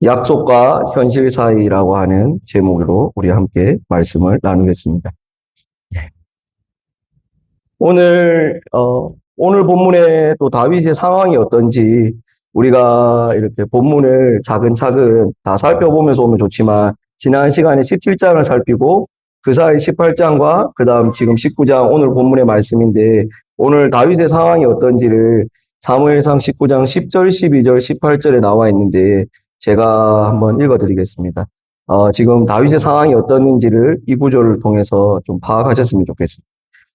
약속과 현실 사이라고 하는 제목으로 우리 함께 말씀을 나누겠습니다. 오늘 본문의 또 다윗의 상황이 어떤지 우리가 이렇게 본문을 차근차근 다 살펴보면서 오면 좋지만 지난 시간에 17장을 살피고 그 사이 18장과 그 다음 지금 19장 오늘 본문의 말씀인데 오늘 다윗의 상황이 어떤지를 사무엘상 19장 10절, 12절, 18절에 나와 있는데 제가 한번 읽어드리겠습니다. 지금 다윗의 상황이 어떻는지를 이 구절을 통해서 좀 파악하셨으면 좋겠습니다.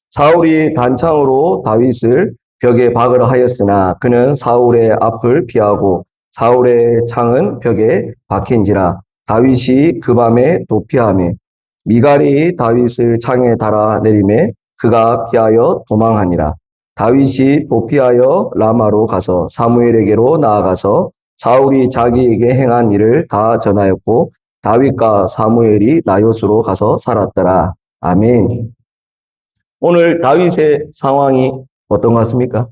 사울이 단창으로 다윗을 벽에 박으려 하였으나 그는 사울의 앞을 피하고 사울의 창은 벽에 박힌지라. 다윗이 그 밤에 도피하며 미갈이 다윗을 창에 달아 내리매 그가 피하여 도망하니라. 다윗이 도피하여 라마로 가서 사무엘에게로 나아가서 사울이 자기에게 행한 일을 다 전하였고 다윗과 사무엘이 나요스로 가서 살았더라. 아멘. 오늘 다윗의 상황이 어떤 것 같습니까?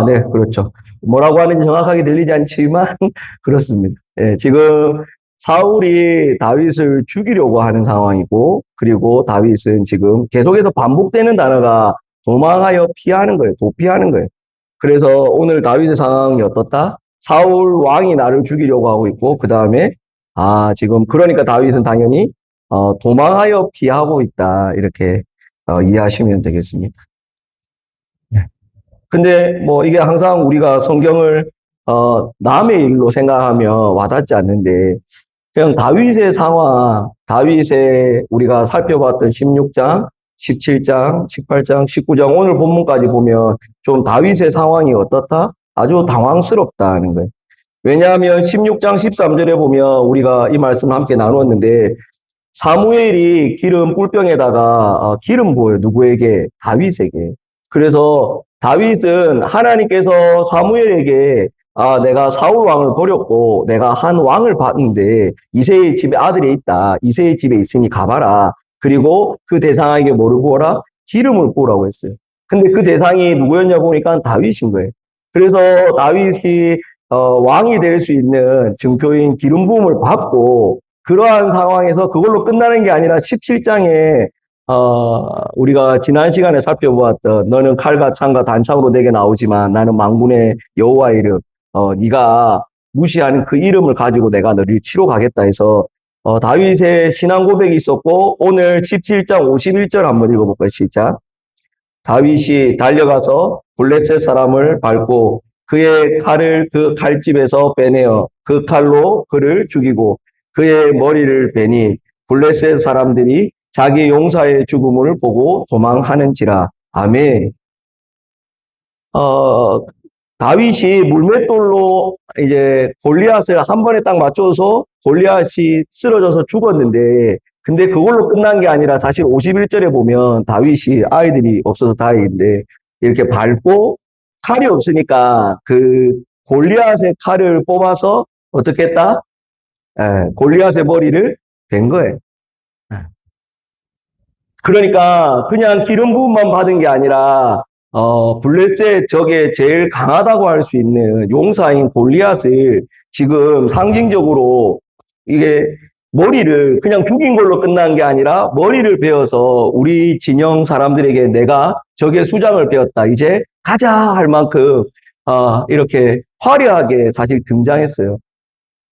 네, 그렇죠. 뭐라고 하는지 정확하게 들리지 않지만 그렇습니다. 예, 지금 사울이 다윗을 죽이려고 하는 상황이고, 그리고 다윗은 지금 계속해서 반복되는 단어가 도망하여 피하는 거예요. 도피하는 거예요. 그래서 오늘 다윗의 상황이 어떻다? 사울 왕이 나를 죽이려고 하고 있고, 그 다음에 지금 그러니까 다윗은 당연히 도망하여 피하고 있다. 이렇게 이해하시면 되겠습니다. 근데 뭐 이게 항상 우리가 성경을 남의 일로 생각하면 와닿지 않는데 그냥 다윗의 상황, 다윗의 우리가 살펴봤던 16장, 17장, 18장, 19장 오늘 본문까지 보면 좀 다윗의 상황이 어떻다? 아주 당황스럽다는 거예요. 왜냐하면 16장 13절에 보면 우리가 이 말씀을 함께 나누었는데 사무엘이 기름 뿔병에다가 기름 부어요. 누구에게? 다윗에게. 그래서 다윗은 하나님께서 사무엘에게 내가 사울 왕을 버렸고 내가 한 왕을 봤는데 이새의 집에 아들이 있다. 이새의 집에 있으니 가봐라. 그리고 그 대상에게 뭐를 부어라? 기름을 부으라고 했어요. 근데 그 대상이 누구였냐 보니까 다윗인 거예요. 그래서 다윗이 왕이 될 수 있는 증표인 기름 부음을 받고 그러한 상황에서 그걸로 끝나는 게 아니라 17장에 우리가 지난 시간에 살펴보았던 너는 칼과 창과 단창으로 내게 나오지만 나는 만군의 여호와의 이름 네가 무시하는 그 이름을 가지고 내가 너를 치러 가겠다 해서 다윗의 신앙 고백이 있었고 오늘 17장 51절 한번 읽어볼까요? 시작. 다윗이 달려가서 블레셋 사람을 밟고 그의 칼을 그 칼집에서 빼내어 그 칼로 그를 죽이고 그의 머리를 베니 블레셋 사람들이 자기 용사의 죽음을 보고 도망하는지라. 아멘. 다윗이 물맷돌로 이제 골리앗을 한 번에 딱 맞춰서 골리앗이 쓰러져서 죽었는데 근데 그걸로 끝난 게 아니라 사실 51절에 보면 다윗이 아이들이 없어서 다행인데 이렇게 밟고 칼이 없으니까 그 골리앗의 칼을 뽑아서 어떻게 했다? 골리앗의 머리를 댄 거예요. 그러니까 그냥 기름 부음만 받은 게 아니라 블레셋 적에 제일 강하다고 할 수 있는 용사인 골리앗을 지금 상징적으로 이게 머리를 그냥 죽인 걸로 끝난 게 아니라 머리를 베어서 우리 진영 사람들에게 내가 적의 수장을 베었다. 이제 가자 할 만큼 이렇게 화려하게 사실 등장했어요.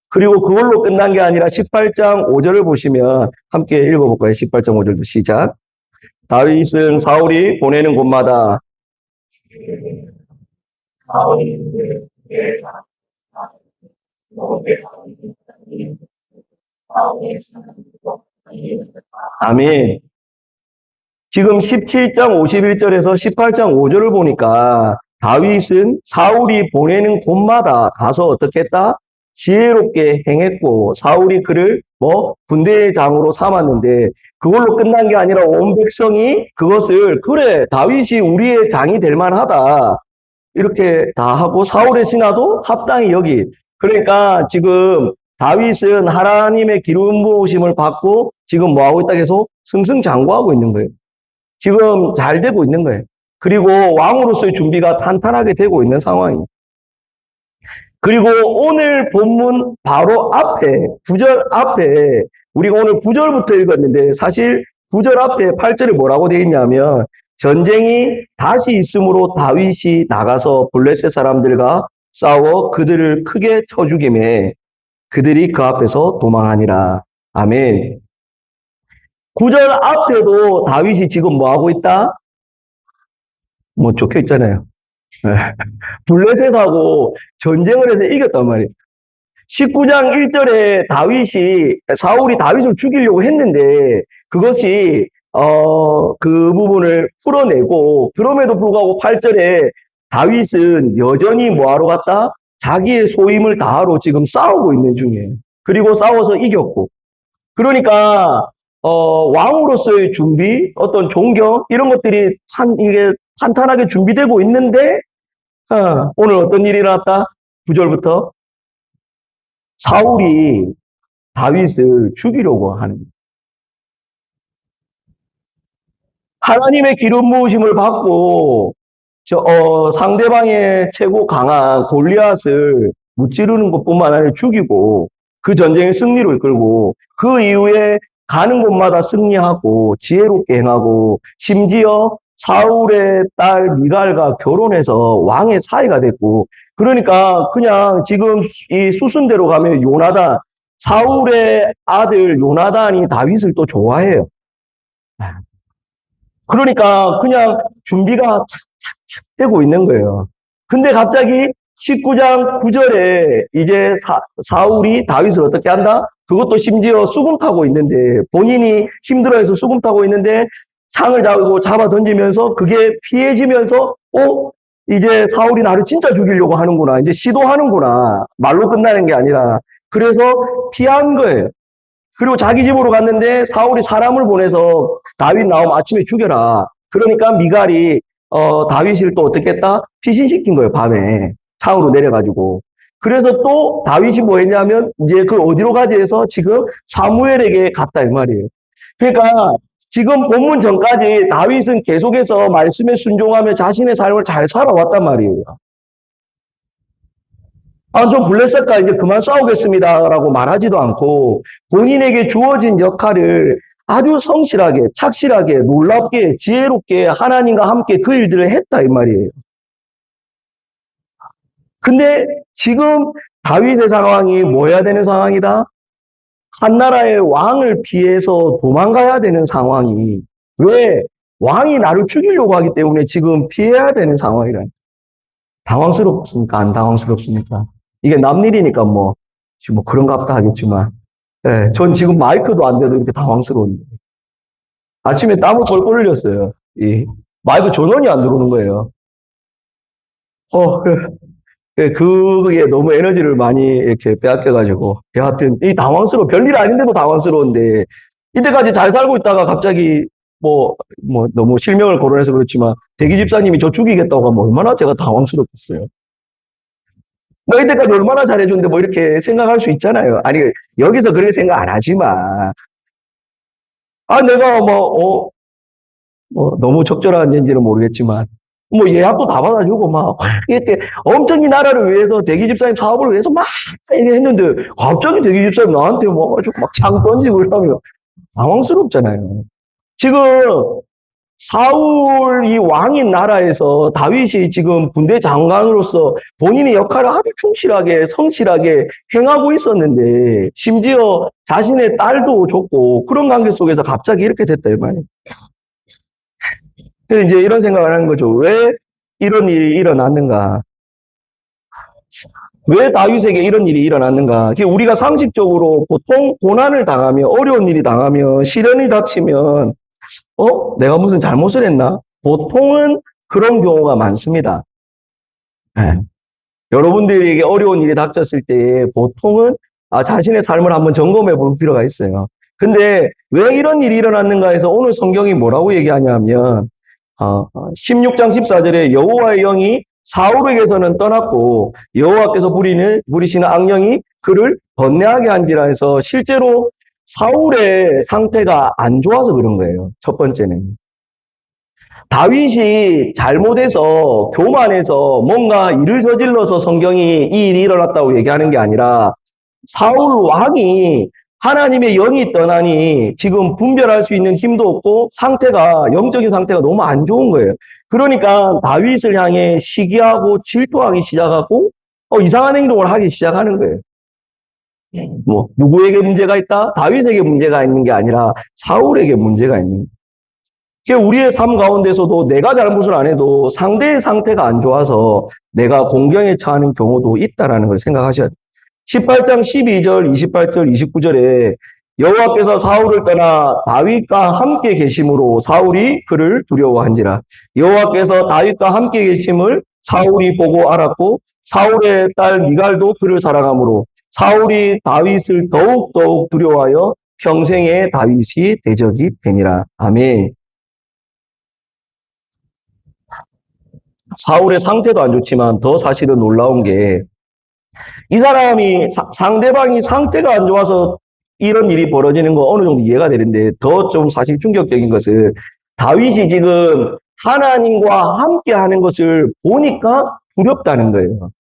그리고 그걸로 끝난 게 아니라 18장 5절을 보시면 함께 읽어볼까요? 18장 5절도 시작. 다윗은 사울이 보내는 곳마다 아멘. 지금 17장 51절에서 18장 5절을 보니까 다윗은 사울이 보내는 곳마다 가서 어떻게 했다? 지혜롭게 행했고 사울이 그를 군대의 장으로 삼았는데 그걸로 끝난 게 아니라 온 백성이 그것을 그래 다윗이 우리의 장이 될 만하다 이렇게 다 하고 사울의 신하도 합당히 여기 그러니까 지금 다윗은 하나님의 기름 부으심을 받고 지금 뭐하고 있다 계속 승승장구하고 있는 거예요. 지금 잘 되고 있는 거예요. 그리고 왕으로서의 준비가 탄탄하게 되고 있는 상황입니다. 그리고 오늘 본문 바로 앞에, 9절 앞에, 우리가 오늘 9절부터 읽었는데, 사실 9절 앞에 8절에 뭐라고 되어 있냐면, 전쟁이 다시 있으므로 다윗이 나가서 블레셋 사람들과 싸워 그들을 크게 쳐 죽이매 그들이 그 앞에서 도망하니라. 아멘. 9절 앞에도 다윗이 지금 뭐 하고 있다? 뭐 적혀 있잖아요. 블레셋하고 전쟁을 해서 이겼단 말이에요. 19장 1절에 사울이 다윗을 죽이려고 했는데, 그것이, 그 부분을 풀어내고, 그럼에도 불구하고 8절에 다윗은 여전히 뭐하러 갔다? 자기의 소임을 다하러 지금 싸우고 있는 중이에요. 그리고 싸워서 이겼고. 그러니까, 왕으로서의 준비, 어떤 존경, 이런 것들이 이게 탄탄하게 준비되고 있는데, 오늘 어떤 일이 일어났다? 9절부터. 사울이 다윗을 죽이려고 하는 거예요. 하나님의 기름 부으심을 받고 상대방의 최고 강한 골리앗을 무찌르는 것뿐만 아니라 죽이고 그 전쟁의 승리로 이끌고 그 이후에 가는 곳마다 승리하고 지혜롭게 행하고 심지어 사울의 딸 미갈과 결혼해서 왕의 사이가 됐고 그러니까 그냥 지금 이 수순대로 가면 사울의 아들 요나단이 다윗을 또 좋아해요. 그러니까 그냥 준비가 착착착 되고 있는 거예요. 근데 갑자기 19장 9절에 이제 사울이 다윗을 어떻게 한다? 그것도 심지어 수금 타고 있는데 본인이 힘들어해서 수금 타고 있는데 창을 잡아 던지면서 그게 피해지면서 이제 사울이 나를 진짜 죽이려고 하는구나. 이제 시도하는구나. 말로 끝나는 게 아니라. 그래서 피한 거예요. 그리고 자기 집으로 갔는데 사울이 사람을 보내서 다윗 나오면 아침에 죽여라. 그러니까 미갈이 다윗을 또 어떻게 했다? 피신시킨 거예요. 밤에 창으로 내려가지고. 그래서 또 다윗이 뭐 했냐면 이제 그 어디로 가지 해서 지금 사무엘에게 갔다 이 말이에요. 그러니까 지금 본문 전까지 다윗은 계속해서 말씀에 순종하며 자신의 삶을 잘 살아왔단 말이에요. 저 블레셋과 이제 그만 싸우겠습니다라고 말하지도 않고 본인에게 주어진 역할을 아주 성실하게, 착실하게, 놀랍게, 지혜롭게 하나님과 함께 그 일들을 했다 이 말이에요. 근데 지금 다윗의 상황이 뭐 해야 되는 상황이다? 한 나라의 왕을 피해서 도망가야 되는 상황이 왜 왕이 나를 죽이려고 하기 때문에 지금 피해야 되는 상황이라. 당황스럽습니까? 안 당황스럽습니까? 이게 남 일이니까 지금 그런갑다 하겠지만, 예, 전 지금 마이크도 안 돼도 이렇게 당황스러운데. 아침에 땀을 뻘뻘 흘렸어요. 마이크 전원이 안 들어오는 거예요. 그게 너무 에너지를 많이 이렇게 빼앗겨가지고. 여하튼, 별일 아닌데도 당황스러운데, 이때까지 잘 살고 있다가 갑자기 너무 실명을 거론해서 그렇지만, 대기 집사님이 저 죽이겠다고 하면 얼마나 제가 당황스럽겠어요. 너 이때까지 얼마나 잘해줬는데 이렇게 생각할 수 있잖아요. 아니, 여기서 그렇게 생각 안 하지만, 내가 너무 적절한 얘기인지는 모르겠지만, 예약도 다 받아주고, 이렇게 엄청 이 나라를 위해서 대기 집사님 사업을 위해서 막 얘기했는데, 갑자기 대기 집사님 나한테 창 던지고 이러면 당황스럽잖아요. 지금 사울이 왕인 나라에서 다윗이 지금 군대 장관으로서 본인의 역할을 아주 충실하게 성실하게 행하고 있었는데 심지어 자신의 딸도 줬고 그런 관계 속에서 갑자기 이렇게 됐다 이 말이에요. 그래서 이제 이런 생각을 하는 거죠. 왜 이런 일이 일어났는가? 왜 다윗에게 이런 일이 일어났는가? 우리가 상식적으로 보통 고난을 당하면 어려운 일이 당하면 시련이 닥치면 내가 무슨 잘못을 했나? 보통은 그런 경우가 많습니다. 네. 여러분들에게 어려운 일이 닥쳤을 때 보통은 자신의 삶을 한번 점검해 볼 필요가 있어요. 근데 왜 이런 일이 일어났는가 해서 오늘 성경이 뭐라고 얘기하냐면 16장 14절에 여호와의 영이 사울에게서는 떠났고 여호와께서 부리시는 악령이 그를 번뇌하게 한지라 해서 실제로 사울의 상태가 안 좋아서 그런 거예요. 첫 번째는. 다윗이 잘못해서 교만해서 뭔가 일을 저질러서 성경이 이 일이 일어났다고 얘기하는 게 아니라 사울 왕이 하나님의 영이 떠나니 지금 분별할 수 있는 힘도 없고 영적인 상태가 너무 안 좋은 거예요. 그러니까 다윗을 향해 시기하고 질투하기 시작하고 이상한 행동을 하기 시작하는 거예요. 뭐 누구에게 문제가 있다? 다윗에게 문제가 있는 게 아니라 사울에게 문제가 있는 거예요. 우리의 삶 가운데서도 내가 잘못을 안 해도 상대의 상태가 안 좋아서 내가 공경에 처하는 경우도 있다라는 걸 생각하셔야 돼요. 18장 12절, 28절, 29절에 여호와께서 사울을 떠나 다윗과 함께 계심으로 사울이 그를 두려워한지라. 여호와께서 다윗과 함께 계심을 사울이 보고 알았고 사울의 딸 미갈도 그를 사랑하므로 사울이 다윗을 더욱 두려워하여 평생에 다윗이 대적이 되니라. 아멘. 사울의 상태도 안 좋지만 더 사실은 놀라운 게 이 사람이 상대방이 상태가 안 좋아서 이런 일이 벌어지는 거 어느 정도 이해가 되는데 더 좀 사실 충격적인 것은 다윗이 지금 하나님과 함께 하는 것을 보니까 두렵다는 거예요.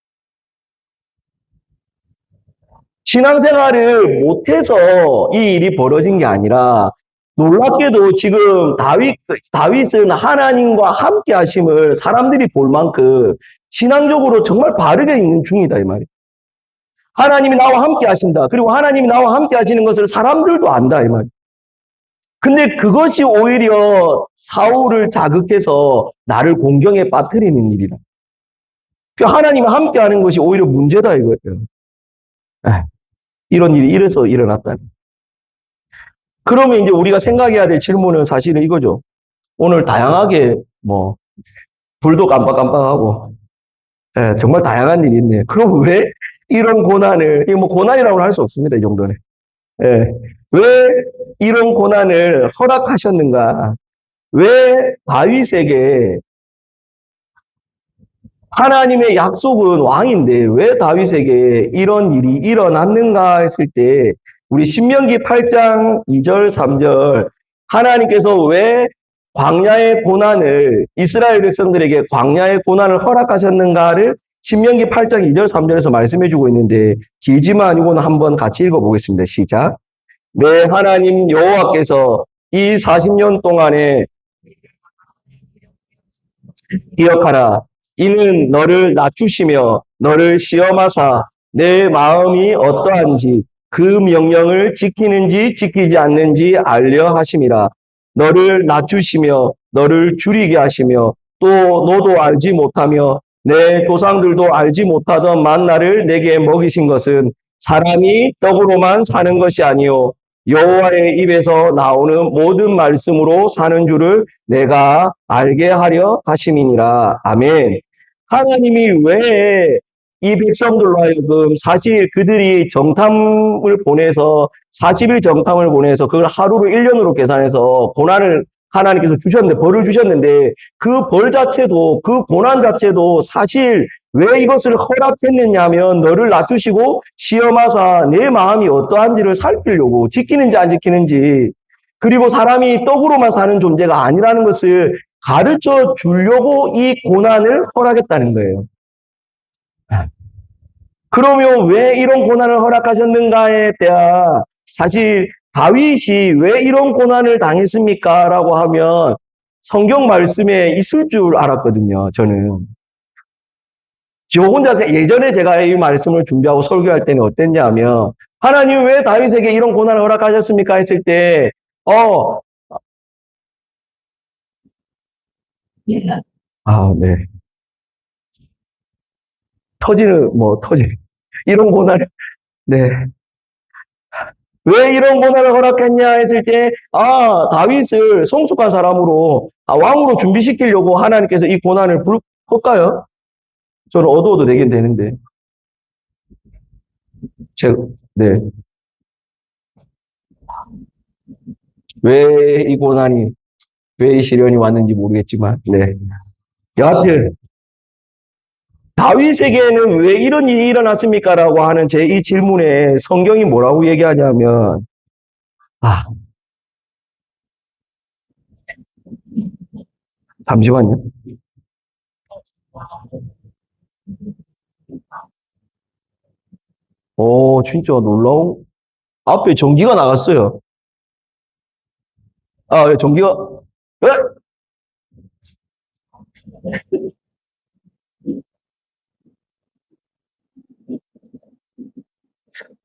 신앙생활을 못해서 이 일이 벌어진 게 아니라 놀랍게도 지금 다윗은 하나님과 함께 하심을 사람들이 볼 만큼 신앙적으로 정말 바르게 있는 중이다 이 말이에요. 하나님이 나와 함께 하신다. 그리고 하나님이 나와 함께 하시는 것을 사람들도 안다 이 말이에요. 근데 그것이 오히려 사울을 자극해서 나를 공경에 빠뜨리는 일이다. 하나님이 함께 하는 것이 오히려 문제다 이거예요. 이런 일이 이래서 일어났다는. 그러면 이제 우리가 생각해야 될 질문은 사실은 이거죠. 오늘 다양하게 불도 깜빡깜빡하고 정말 다양한 일이 있네. 그럼 왜 이런 고난을 고난이라고 할 수 없습니다. 이 정도는. 왜 이런 고난을 허락하셨는가? 왜 다윗에게 하나님의 약속은 왕인데 왜 다윗에게 이런 일이 일어났는가 했을 때 우리 신명기 8장 2절 3절 하나님께서 왜 광야의 고난을 이스라엘 백성들에게 광야의 고난을 허락하셨는가를 신명기 8장 2절 3절에서 말씀해 주고 있는데 길지만 아니고는 한번 같이 읽어보겠습니다. 시작. 내 하나님 여호와께서 이 40년 동안에 기억하라. 이는 너를 낮추시며 너를 시험하사 내 마음이 어떠한지 그 명령을 지키는지 지키지 않는지 알려 하심이라. 너를 낮추시며 너를 줄이게 하시며 또 너도 알지 못하며 내 조상들도 알지 못하던 만나를 내게 먹이신 것은 사람이 떡으로만 사는 것이 아니요 여호와의 입에서 나오는 모든 말씀으로 사는 줄을 내가 알게 하려 하심이니라. 아멘. 하나님이 왜 이 백성들로 하여금 사실 그들이 정탐을 보내서 40일 정탐을 보내서 그걸 하루로 1년으로 계산해서 고난을 하나님께서 주셨는데 벌을 주셨는데 그 벌 자체도 그 고난 자체도 사실 왜 이것을 허락했느냐 하면 너를 낮추시고 시험하사 내 마음이 어떠한지를 살피려고 지키는지 안 지키는지 그리고 사람이 떡으로만 사는 존재가 아니라는 것을 가르쳐 주려고 이 고난을 허락했다는 거예요. 그러면 왜 이런 고난을 허락하셨는가에 대한 사실 다윗이 왜 이런 고난을 당했습니까? 라고 하면 성경 말씀에 있을 줄 알았거든요. 저는. 저 혼자 예전에 제가 이 말씀을 준비하고 설교할 때는 어땠냐면 하나님 왜 다윗에게 이런 고난을 허락하셨습니까? 했을 때 네. 이런 고난을, 네. 왜 이런 고난을 허락했냐 했을 때, 다윗을 성숙한 사람으로, 왕으로 준비시키려고 하나님께서 이 고난을 볼까요? 저는 어두워도 되긴 되는데. 네. 왜 이 고난이, 왜 이 시련이 왔는지 모르겠지만, 네. 여하튼, 다윗에게는 왜 이런 일이 일어났습니까? 라고 하는 제 이 질문에 성경이 뭐라고 얘기하냐면, 잠시만요. 오, 진짜 놀라운. 앞에 전기가 나갔어요. 아, 예, 전기가, 예?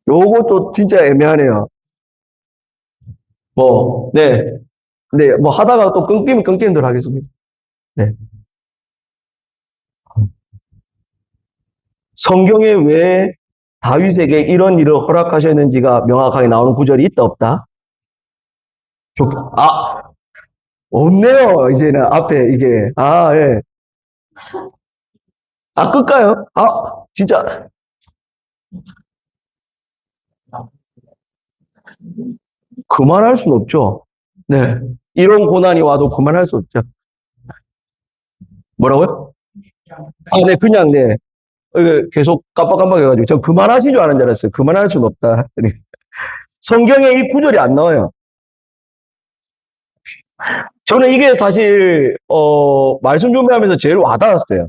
요것도 진짜 애매하네요. 네. 네, 뭐 하다가 또 끊기면 끊기는 대로 하겠습니다. 네. 성경에 왜 다윗에게 이런 일을 허락하셨는지가 명확하게 나오는 구절이 있다, 없다? 아, 없네요. 이제는 앞에 이게. 아, 예. 아, 끌까요? 아, 진짜. 그만할 수는 없죠. 네. 이런 고난이 와도 그만할 수 없죠. 뭐라고요? 아, 네, 그냥, 네. 계속 깜빡깜빡 해가지고. 전 그만하신 줄 아는 줄 알았어요. 그만할 수는 없다. 성경에 이 구절이 안 나와요. 저는 이게 사실, 말씀 준비하면서 제일 와닿았어요.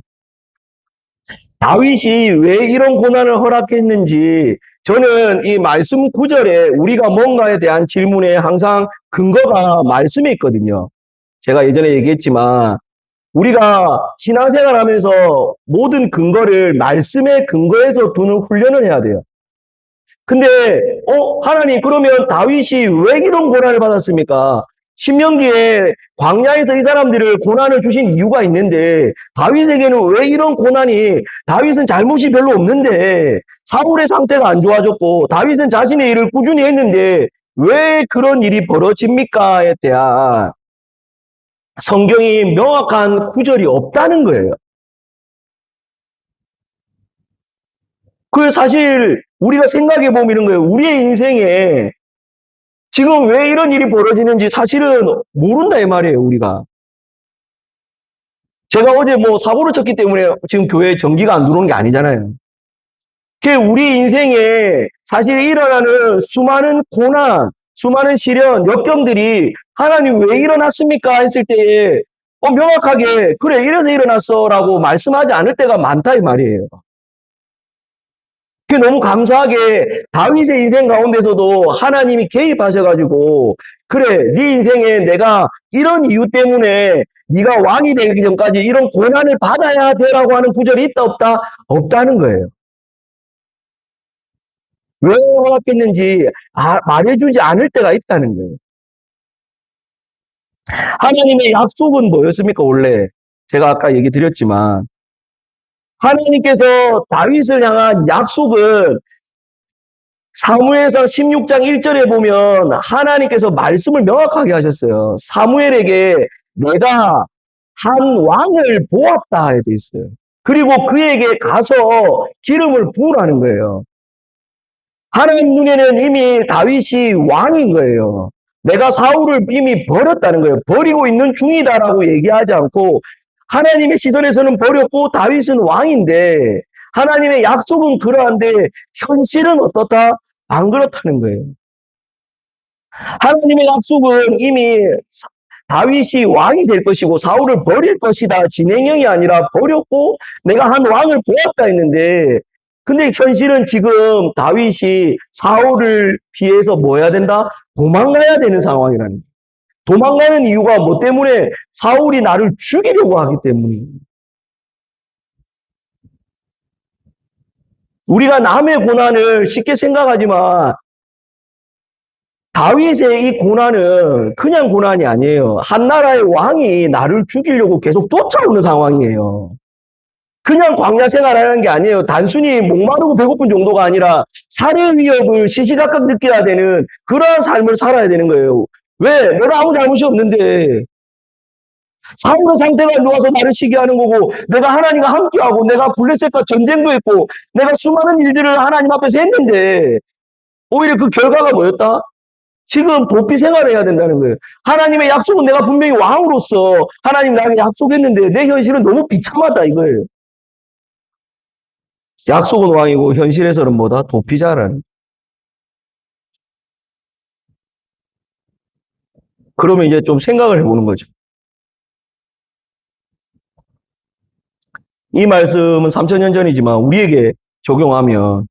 다윗이 왜 이런 고난을 허락했는지, 저는 이 말씀 구절에 우리가 뭔가에 대한 질문에 항상 근거가 말씀에 있거든요. 제가 예전에 얘기했지만, 우리가 신앙생활 하면서 모든 근거를 말씀의 근거에서 두는 훈련을 해야 돼요. 근데 하나님 그러면 다윗이 왜 이런 고난을 받았습니까? 신명기에 광야에서 이 사람들을 고난을 주신 이유가 있는데 다윗에게는 왜 이런 고난이 다윗은 잘못이 별로 없는데 사울의 상태가 안 좋아졌고 다윗은 자신의 일을 꾸준히 했는데 왜 그런 일이 벌어집니까에 대한 성경이 명확한 구절이 없다는 거예요. 그 사실 우리가 생각해 보면 이런 거예요. 우리의 인생에 지금 왜 이런 일이 벌어지는지 사실은 모른다 이 말이에요, 우리가. 제가 어제 뭐 사고를 쳤기 때문에 지금 교회에 전기가 안 들어오는 게 아니잖아요. 그 우리 인생에 사실 일어나는 수많은 고난, 수많은 시련, 역경들이 하나님 왜 일어났습니까? 했을 때에 명확하게 그래 이래서 일어났어라고 말씀하지 않을 때가 많다 이 말이에요. 그 너무 감사하게 다윗의 인생 가운데서도 하나님이 개입하셔가지고 그래 네 인생에 내가 이런 이유 때문에 네가 왕이 되기 전까지 이런 고난을 받아야 되라고 하는 구절이 있다 없다? 없다는 거예요. 왜 허락했는지 말해주지 않을 때가 있다는 거예요. 하나님의 약속은 뭐였습니까 원래? 제가 아까 얘기 드렸지만 하나님께서 다윗을 향한 약속은 사무엘상 16장 1절에 보면 하나님께서 말씀을 명확하게 하셨어요. 사무엘에게 내가 한 왕을 보았다 해 있어요. 그리고 그에게 가서 기름을 부으라는 거예요. 하나님 눈에는 이미 다윗이 왕인 거예요. 내가 사울을 이미 버렸다는 거예요. 버리고 있는 중이다라고 얘기하지 않고 하나님의 시선에서는 버렸고 다윗은 왕인데 하나님의 약속은 그러한데 현실은 어떻다? 안 그렇다는 거예요. 하나님의 약속은 이미 다윗이 왕이 될 것이고 사울을 버릴 것이다. 진행형이 아니라 버렸고 내가 한 왕을 보았다 했는데 근데 현실은 지금 다윗이 사울을 피해서 뭐 해야 된다? 도망가야 되는 상황이라는 거예요. 도망가는 이유가 뭐 때문에 사울이 나를 죽이려고 하기 때문이에요. 우리가 남의 고난을 쉽게 생각하지만 다윗의 이 고난은 그냥 고난이 아니에요. 한 나라의 왕이 나를 죽이려고 계속 쫓아오는 상황이에요. 그냥 광야 생활하는 게 아니에요. 단순히 목마르고 배고픈 정도가 아니라 살해 위협을 시시각각 느껴야 되는 그러한 삶을 살아야 되는 거예요. 왜? 내가 아무 잘못이 없는데 사울의 상태가 안 좋아서 나를 시기하는 거고 내가 하나님과 함께하고 내가 블레셋과 전쟁도 했고 내가 수많은 일들을 하나님 앞에서 했는데 오히려 그 결과가 뭐였다? 지금 도피 생활을 해야 된다는 거예요. 하나님의 약속은 내가 분명히 왕으로서 하나님 나에게 약속했는데 내 현실은 너무 비참하다 이거예요. 약속은 왕이고 현실에서는 뭐다? 도피자라는. 그러면 이제 좀 생각을 해보는 거죠. 이 말씀은 3000년 전이지만 우리에게 적용하면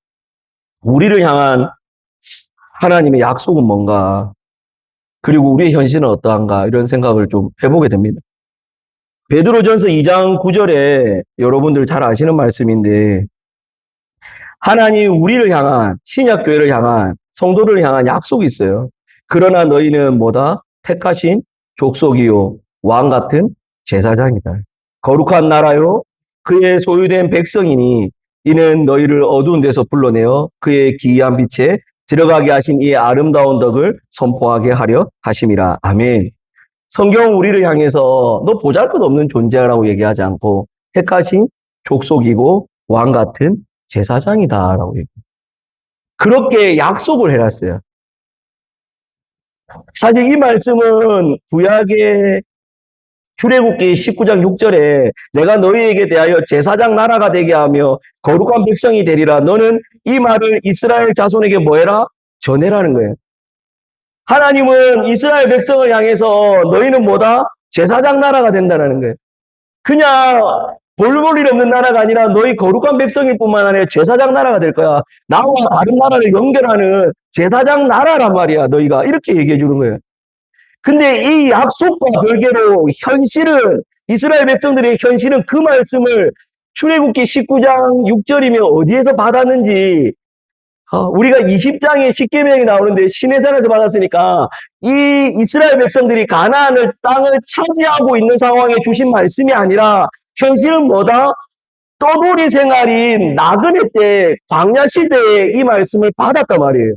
우리를 향한 하나님의 약속은 뭔가, 그리고 우리의 현실은 어떠한가, 이런 생각을 좀 해보게 됩니다. 베드로전서 2장 9절에 여러분들 잘 아시는 말씀인데, 하나님 우리를 향한, 신약교회를 향한, 성도를 향한 약속이 있어요. 그러나 너희는 뭐다? 택하신 족속이요 왕 같은 제사장이다. 거룩한 나라요 그의 소유된 백성이니 이는 너희를 어두운 데서 불러내어 그의 기이한 빛에 들어가게 하신 이 아름다운 덕을 선포하게 하려 하심이라. 아멘. 성경은 우리를 향해서 너 보잘것없는 존재라고 얘기하지 않고 택하신 족속이고 왕 같은 제사장이다라고 얘기해요. 그렇게 약속을 해놨어요. 사실 이 말씀은 구약의 출애굽기 19장 6절에 내가 너희에게 대하여 제사장 나라가 되게 하며 거룩한 백성이 되리라. 너는 이 말을 이스라엘 자손에게 뭐해라? 전해라는 거예요. 하나님은 이스라엘 백성을 향해서 너희는 뭐다? 제사장 나라가 된다는 거예요. 그냥 볼 일 없는 나라가 아니라 너희 거룩한 백성일 뿐만 아니라 제사장 나라가 될 거야. 나와 다른 나라를 연결하는 제사장 나라란 말이야. 너희가 이렇게 얘기해 주는 거예요. 근데 이 약속과 별개로 현실은, 이스라엘 백성들의 현실은 그 말씀을 출애굽기 19장 6절이면 어디에서 받았는지, 우리가 20장에 십계명이 나오는데 시내산에서 받았으니까 이 이스라엘 백성들이 가나안을 땅을 차지하고 있는 상황에 주신 말씀이 아니라 현실은 뭐다? 떠돌이 생활인 나그네 때, 광야 시대에 이 말씀을 받았단 말이에요.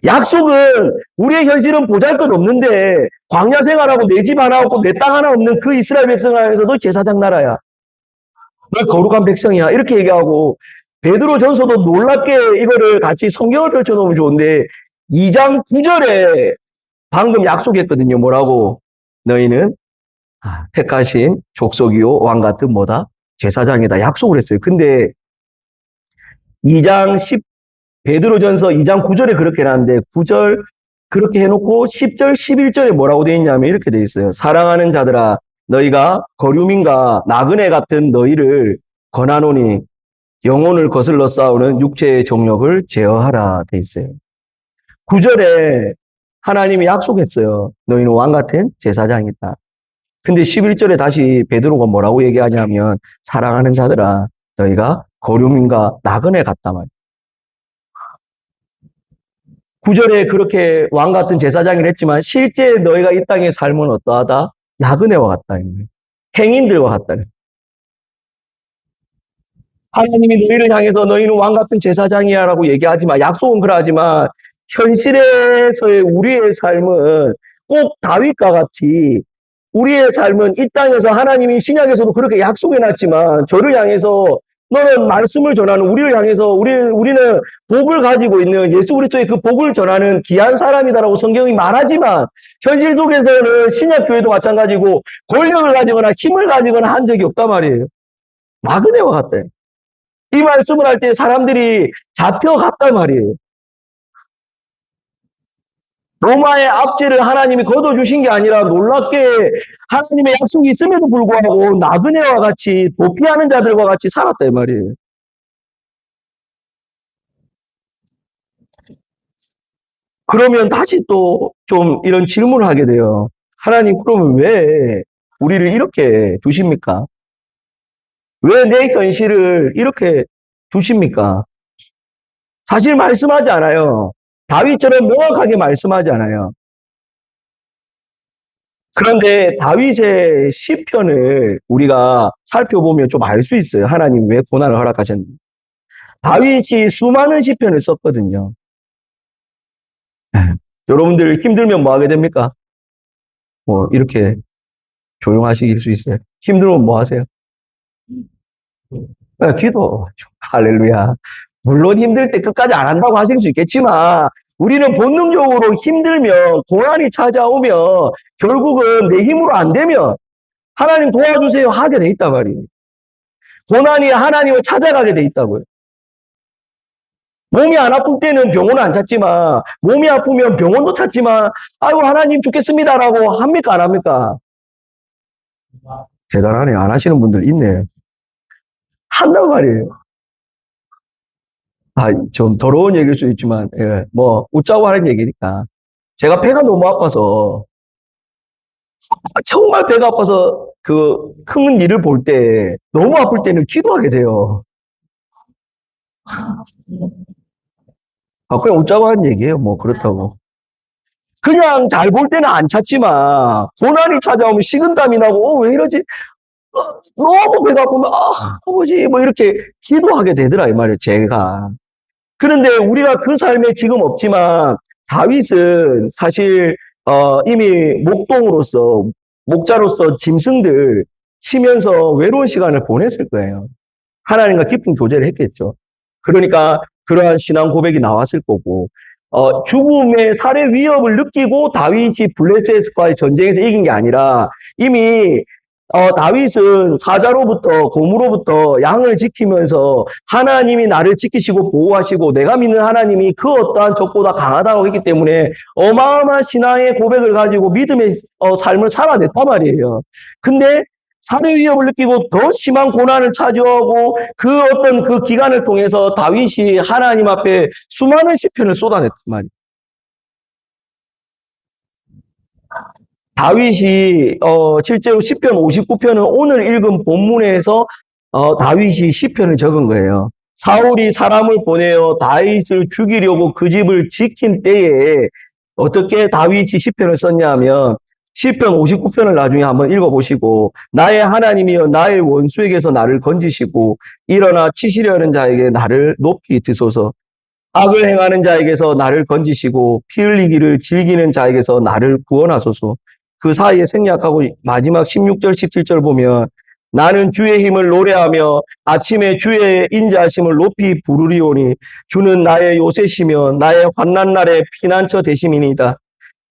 약속은, 우리의 현실은 보잘것없는데 광야 생활하고 내 집 하나 없고 내 땅 하나 없는 그 이스라엘 백성을 향해서 너 제사장 나라야. 너 거룩한 백성이야. 이렇게 얘기하고, 베드로전서도 놀랍게 이거를 같이 성경을 펼쳐놓으면 좋은데 2장 9절에 방금 약속했거든요. 뭐라고? 너희는 택하신 족속이요 왕 같은 뭐다? 제사장이다. 약속을 했어요. 근데 2장 10 베드로전서 2장 9절에 그렇게 해놨는데 9절 그렇게 해놓고 10절 11절에 뭐라고 되어 있냐면 이렇게 되어 있어요. 사랑하는 자들아 너희가 거류민과 나그네 같은 너희를 권하노니 영혼을 거슬러 싸우는 육체의 정욕을 제어하라 돼 있어요. 9절에 하나님이 약속했어요. 너희는 왕 같은 제사장이다. 근데 11절에 다시 베드로가 뭐라고 얘기하냐면 사랑하는 자들아 너희가 거류민과 나그네 같다 말이에요. 9절에 그렇게 왕 같은 제사장을 했지만 실제 너희가 이 땅의 삶은 어떠하다? 나그네와 같다. 행인들과 같다. 하나님이 너희를 향해서 너희는 왕 같은 제사장이야 라고 얘기하지만, 약속은 그러하지만 현실에서의 우리의 삶은 꼭 다윗과 같이 우리의 삶은 이 땅에서 하나님이 신약에서도 그렇게 약속해놨지만 저를 향해서 너는 말씀을 전하는, 우리를 향해서 우리는 복을 가지고 있는 예수 그리스도의 그 복을 전하는 귀한 사람이다라고 성경이 말하지만 현실 속에서는 신약교회도 마찬가지고 권력을 가지거나 힘을 가지거나 한 적이 없단 말이에요. 나그네와 같대. 이 말씀을 할 때 사람들이 잡혀갔단 말이에요. 로마의 압제를 하나님이 걷어주신 게 아니라 놀랍게 하나님의 약속이 있음에도 불구하고 나그네와 같이 도피하는 자들과 같이 살았단 말이에요. 그러면 다시 또 좀 이런 질문을 하게 돼요. 하나님 그러면 왜 우리를 이렇게 두십니까? 왜 내 현실을 이렇게 두십니까? 사실 말씀하지 않아요. 다윗처럼 명확하게 말씀하지 않아요. 그런데 다윗의 시편을 우리가 살펴보면 좀 알 수 있어요. 하나님 왜 고난을 허락하셨는지. 다윗이 수많은 시편을 썼거든요. 여러분들 힘들면 뭐 하게 됩니까? 뭐 이렇게 조용하실 수 있어요. 힘들면 뭐 하세요? 기도. 할렐루야. 물론 힘들 때 끝까지 안 한다고 하실 수 있겠지만 우리는 본능적으로 힘들면, 고난이 찾아오면 결국은 내 힘으로 안 되면 하나님 도와주세요 하게 돼 있단 말이에요. 고난이 하나님을 찾아가게 돼 있다고요. 몸이 안 아플 때는 병원을 안 찾지만 몸이 아프면 병원도 찾지만 아이고 하나님 죽겠습니다라고 합니까 안 합니까? 대단하네. 안 하시는 분들 있네. 한단 말이에요. 좀 더러운 얘기일 수 있지만, 예, 뭐, 웃자고 하는 얘기니까. 제가 배가 너무 아파서, 정말 배가 아파서 큰 일을 볼 때, 너무 아플 때는 기도하게 돼요. 그냥 웃자고 하는 얘기예요. 뭐, 그렇다고. 그냥 잘 볼 때는 안 찾지만, 고난이 찾아오면 식은땀이 나고, 왜 이러지? 너무 배가 아프면, 아버지, 뭐, 이렇게 기도하게 되더라, 이 말이에요, 제가. 그런데 우리가 그 삶에 지금 없지만 다윗은 사실 이미 목동으로서 목자로서 짐승들 치면서 외로운 시간을 보냈을 거예요. 하나님과 깊은 교제를 했겠죠. 그러니까 그러한 신앙 고백이 나왔을 거고 죽음의 살해 위협을 느끼고 다윗이 블레셋과의 전쟁에서 이긴 게 아니라 이미 다윗은 사자로부터 곰으로부터 양을 지키면서 하나님이 나를 지키시고 보호하시고 내가 믿는 하나님이 그 어떠한 적보다 강하다고 했기 때문에 어마어마한 신앙의 고백을 가지고 믿음의 삶을 살아냈단 말이에요. 근데 살해 위협을 느끼고 더 심한 고난을 차지하고 그 어떤 그 기간을 통해서 다윗이 하나님 앞에 수많은 시편을 쏟아냈단 말이에요. 다윗이 실제로 시편 59편은 오늘 읽은 본문에서 다윗이 시편을 적은 거예요. 사울이 사람을 보내어 다윗을 죽이려고 그 집을 지킨 때에 어떻게 다윗이 시편을 썼냐 하면 시편 59편을 나중에 한번 읽어보시고 나의 하나님이여 나의 원수에게서 나를 건지시고 일어나 치시려는 자에게 나를 높이 드소서 악을 행하는 자에게서 나를 건지시고 피 흘리기를 즐기는 자에게서 나를 구원하소서. 그 사이에 생략하고 마지막 16절, 17절 보면 나는 주의 힘을 노래하며 아침에 주의 인자하심을 높이 부르리오니 주는 나의 요새시며 나의 환난 날의 피난처 되심이니이다.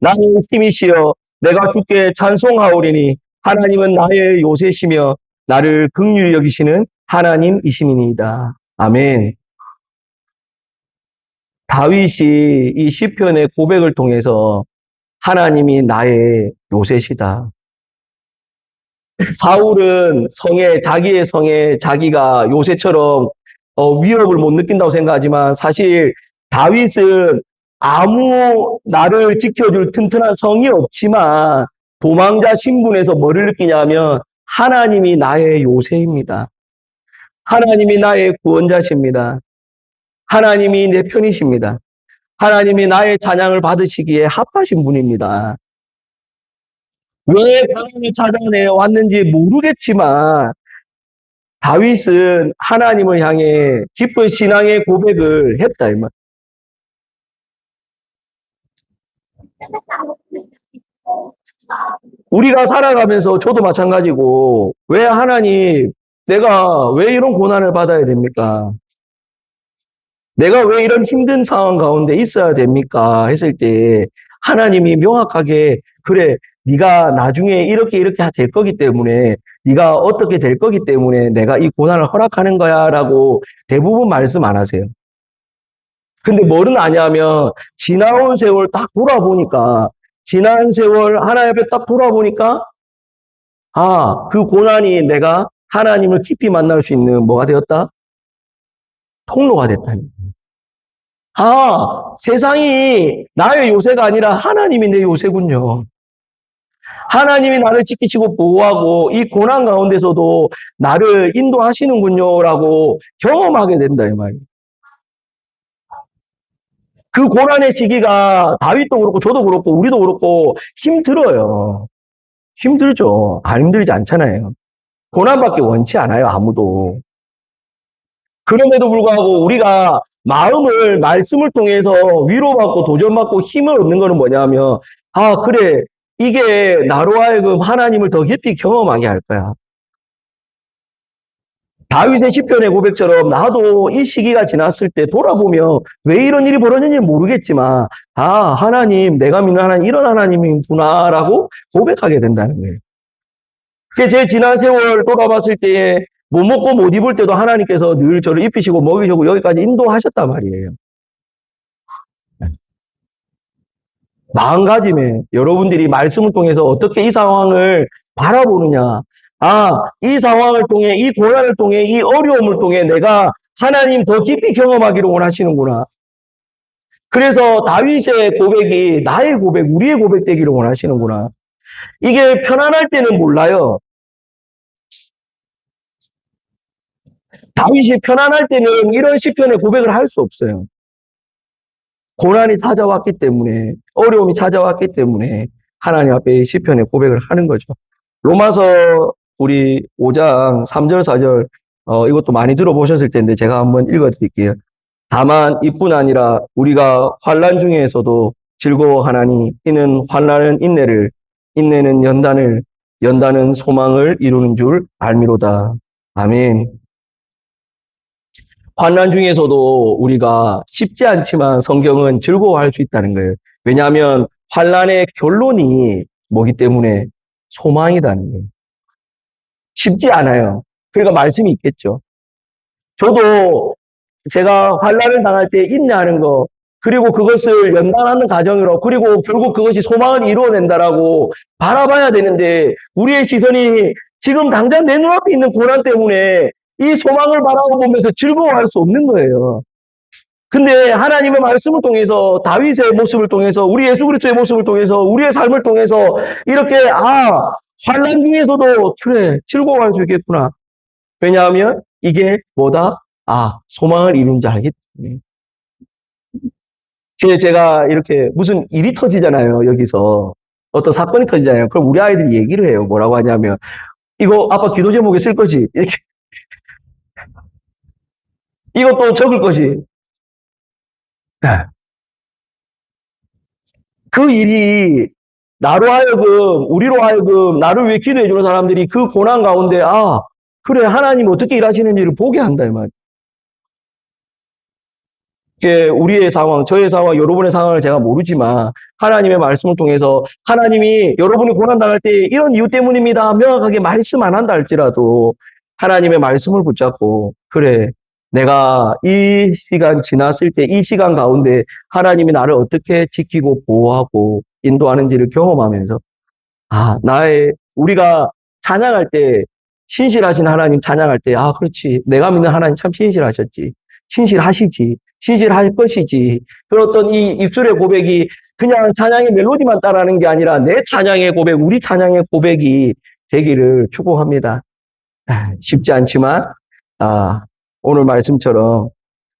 나의 힘이시여 내가 주께 찬송하오리니 하나님은 나의 요새시며 나를 긍휼히 여기시는 하나님이심이니이다. 아멘. 다윗이 이 시편의 고백을 통해서 하나님이 나의 요새시다. 사울은 자기의 성에 자기가 요새처럼 위협을 못 느낀다고 생각하지만 사실 다윗은 아무 나를 지켜줄 튼튼한 성이 없지만 도망자 신분에서 뭐를 느끼냐면 하나님이 나의 요새입니다. 하나님이 나의 구원자십니다. 하나님이 내 편이십니다. 하나님이 나의 찬양을 받으시기에 합하신 분입니다. 왜 고난을 찾아내 왔는지 모르겠지만 다윗은 하나님을 향해 깊은 신앙의 고백을 했다. 이 말. 우리가 살아가면서 저도 마찬가지고 왜 하나님 내가 왜 이런 고난을 받아야 됩니까? 내가 왜 이런 힘든 상황 가운데 있어야 됩니까? 했을 때 하나님이 명확하게 그래 네가 나중에 이렇게 될 거기 때문에 네가 어떻게 될 거기 때문에 내가 이 고난을 허락하는 거야라고 대부분 말씀 안 하세요. 근데 뭐는 아냐면 지나온 세월 딱 돌아보니까 지난 세월 하나님 앞에 딱 돌아보니까 그 고난이 내가 하나님을 깊이 만날 수 있는 뭐가 되었다? 통로가 됐다니. 세상이 나의 요새가 아니라 하나님이 내 요새군요. 하나님이 나를 지키시고 보호하고 이 고난 가운데서도 나를 인도하시는군요라고 경험하게 된다 이 말이에요. 그 고난의 시기가 다윗도 그렇고 저도 그렇고 우리도 그렇고 힘들어요. 힘들죠. 안 힘들지 않잖아요. 고난밖에 원치 않아요 아무도. 그럼에도 불구하고 우리가 마음을 말씀을 통해서 위로받고 도전받고 힘을 얻는 거는 뭐냐면 그래 이게 나로 하여금 하나님을 더 깊이 경험하게 할 거야. 다윗의 시편의 고백처럼 나도 이 시기가 지났을 때 돌아보면 왜 이런 일이 벌어졌는지 모르겠지만 하나님 내가 믿는 하나님 이런 하나님이구나라고 고백하게 된다는 거예요. 제 지난 세월 돌아봤을 때에 못 먹고 못 입을 때도 하나님께서 늘 저를 입히시고 먹이시고 여기까지 인도하셨단 말이에요. 마음가짐에 여러분들이 말씀을 통해서 어떻게 이 상황을 바라보느냐. 이 상황을 통해, 이 고난을 통해, 이 어려움을 통해 내가 하나님 더 깊이 경험하기를 원하시는구나. 그래서 다윗의 고백이 나의 고백, 우리의 고백 되기를 원하시는구나. 이게 편안할 때는 몰라요. 다윗이 편안할 때는 이런 시편의 고백을 할 수 없어요. 고난이 찾아왔기 때문에, 어려움이 찾아왔기 때문에 하나님 앞에 시편의 고백을 하는 거죠. 로마서 우리 5장 3절 4절 이것도 많이 들어보셨을 텐데 제가 한번 읽어드릴게요. 다만 이뿐 아니라 우리가 환난 중에서도 즐거워하나니 이는 환난은 인내를, 인내는 연단을, 연단은 소망을 이루는 줄 알미로다. 아멘. 환난 중에서도 우리가 쉽지 않지만 성경은 즐거워할 수 있다는 거예요. 왜냐하면 환난의 결론이 뭐기 때문에 소망이라는 거예요. 쉽지 않아요. 그러니까 말씀이 있겠죠. 저도 제가 환난을 당할 때 인내하는 거, 그리고 그것을 연단하는 과정으로, 그리고 결국 그것이 소망을 이루어낸다라고 바라봐야 되는데, 우리의 시선이 지금 당장 내 눈앞에 있는 고난 때문에 이 소망을 바라보면서 즐거워할 수 없는 거예요. 근데 하나님의 말씀을 통해서, 다윗의 모습을 통해서, 우리 예수 그리스도의 모습을 통해서, 우리의 삶을 통해서 이렇게 환난 중에서도 그래 즐거워할 수 있겠구나. 왜냐하면 이게 뭐다? 소망을 이룬 줄 알기 때문에. 제가 이렇게 무슨 일이 터지잖아요, 여기서. 어떤 사건이 터지잖아요. 그럼 우리 아이들이 얘기를 해요. 뭐라고 하냐면, 이거 아빠 기도 제목에 쓸 거지. 이렇게. 이것도 적을 거지. 네. 그 일이 나로 하여금, 우리로 하여금, 나를 위해 기도해 주는 사람들이 그 고난 가운데, 그래, 하나님 어떻게 일하시는지를 보게 한다, 이 말이에요. 우리의 상황, 저의 상황, 여러분의 상황을 제가 모르지만 하나님의 말씀을 통해서 하나님이 여러분이 고난당할 때 이런 이유 때문입니다. 명확하게 말씀 안 한다 할지라도 하나님의 말씀을 붙잡고 그래, 내가 이 시간 지났을 때 이 시간 가운데 하나님이 나를 어떻게 지키고 보호하고 인도하는지를 경험하면서 우리가 찬양할 때 신실하신 하나님 찬양할 때 그렇지. 내가 믿는 하나님 참 신실하셨지. 신실하시지. 신실할 것이지. 그렇던 이 입술의 고백이 그냥 찬양의 멜로디만 따라하는 게 아니라 내 찬양의 고백, 우리 찬양의 고백이 되기를 축복합니다. 쉽지 않지만 오늘 말씀처럼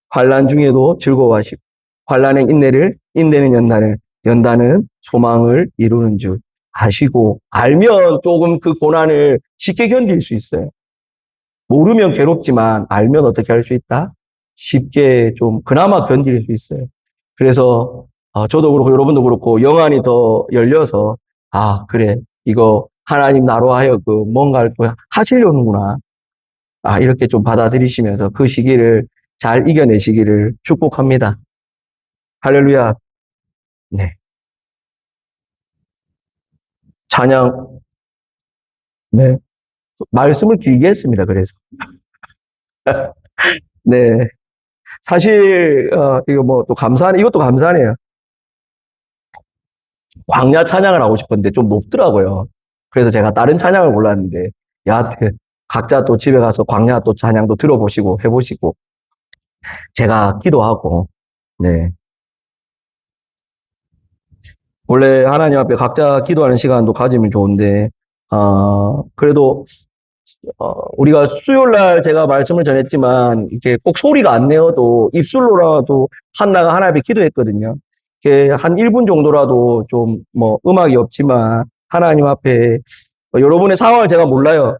환난 중에도 즐거워하시고 환난의 인내를, 인내는 연단을, 연단은 소망을 이루는 줄 아시고 알면 조금 그 고난을 쉽게 견딜 수 있어요. 모르면 괴롭지만 알면 어떻게 할 수 있다? 쉽게 좀 그나마 견딜 수 있어요. 그래서 저도 그렇고 여러분도 그렇고 영안이 더 열려서 그래 이거 하나님 나로 하여금 뭔가를 또 하시려는구나. 이렇게 좀 받아들이시면서 그 시기를 잘 이겨내시기를 축복합니다. 할렐루야. 네. 찬양. 네. 말씀을 길게 했습니다. 그래서. 네. 사실 이거 뭐 또 감사하네. 이것도 감사하네요. 광야 찬양을 하고 싶었는데 좀 높더라고요. 그래서 제가 다른 찬양을 골랐는데 여하튼 각자 또 집에 가서 광야 또 찬양도 들어보시고 해보시고 제가 기도하고 네. 원래 하나님 앞에 각자 기도하는 시간도 가지면 좋은데 그래도 우리가 수요일 날 제가 말씀을 전했지만 이렇게 꼭 소리가 안 내어도 입술로라도 한나가 하나님 앞에 기도했거든요. 이렇게 한 1분 정도라도 좀 뭐 음악이 없지만 하나님 앞에 여러분의 상황을 제가 몰라요.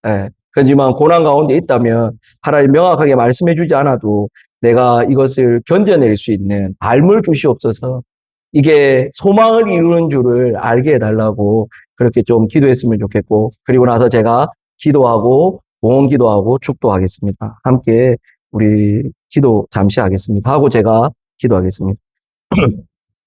예. 그렇지만 고난 가운데 있다면 하나님 명확하게 말씀해 주지 않아도 내가 이것을 견뎌낼 수 있는 알물 주시옵소서. 이게 소망을 이루는 줄을 알게 해달라고 그렇게 좀 기도했으면 좋겠고 그리고 나서 제가 기도하고 봉헌 기도하고 축도하겠습니다. 함께 우리 기도 잠시 하겠습니다. 하고 제가 기도하겠습니다.